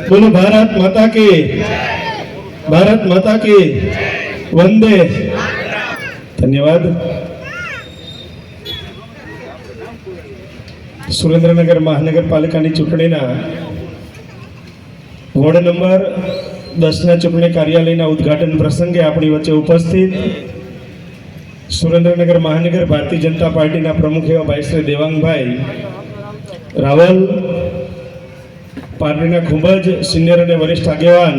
बोलो भारत माता की, भारत माता की वंदे। धन्यवाद। सुरेन्द्रनगर महानगरपालिकाની ચૂંટણીના વોર્ડ નંબર 10ના ચૂંટણી કાર્યાલયના ઉદ્ઘાટન પ્રસંગે આપણી વચ્ચે ઉપસ્થિત સુરેન્દ્રનગર મહાનગર ભારતીય જનતા પાર્ટીના પ્રમુખ એવા ભાઈ શ્રી દેવાંગભાઈ રાવલ, પાર્ટીના ખૂબ જ સિનિયર અને વરિષ્ઠ આગેવાન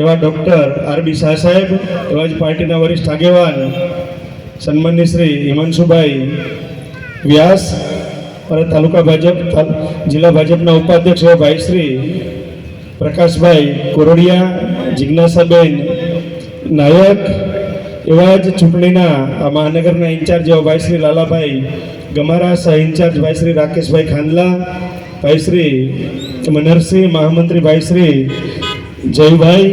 એવા ડૉક્ટર આરબી શાહ સાહેબ, એવા જ પાર્ટીના વરિષ્ઠ આગેવાન સન્માનની શ્રી હિમાંશુભાઈ વ્યાસ, અને તાલુકા ભાજપ જિલ્લા ભાજપના ઉપાધ્યક્ષ એવા ભાઈ શ્રી પ્રકાશભાઈ કોરડિયા, જિજ્ઞાસાબેન નાયક, એવા જ ચૂંટણીના આ મહાનગરના ઇન્ચાર્જ એવા ભાઈ શ્રી લાલાભાઈ ગમારા, સહ ઇન્ચાર્જ ભાઈ શ્રી રાકેશભાઈ ખાંડલા, ભાઈ શ્રી મનહરસિંહ, મહામંત્રી ભાઈ શ્રી જયભાઈ,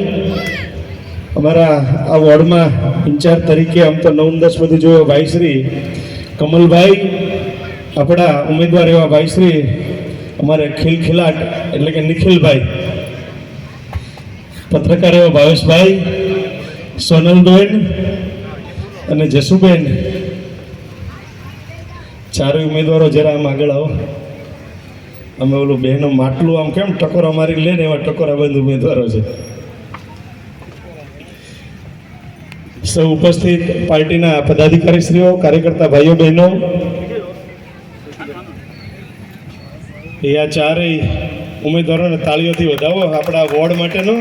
અમારા આ વોર્ડમાં ઇન્ચાર્જ તરીકે આમ તો 9-10 બધું જોયો ભાઈ શ્રી કમલભાઈ, આપણા ઉમેદવાર એવા ભાઈ શ્રી અમારે ખિલખિલાટ એટલે કે નિખિલભાઈ, પત્રકાર એવા ભાવેશભાઈ, સોનલબેન અને જસુબેન, ચારેય ઉમેદવારો જરા આમ આગળ આવો. અમે ઓલું બહેનો માટલું આમ કેમ ટકોરા મારી લે ને એવા ટકોરા બંધ ઉમેદવારો છે. સૌ ઉપસ્થિત પાર્ટીના પદાધિકારીશ્રીઓ, કાર્યકર્તા ભાઈઓ બહેનો, એ આ ચારેય ઉમેદવારોને તાળીઓથી વધાવો આપણા વોર્ડ માટેનો.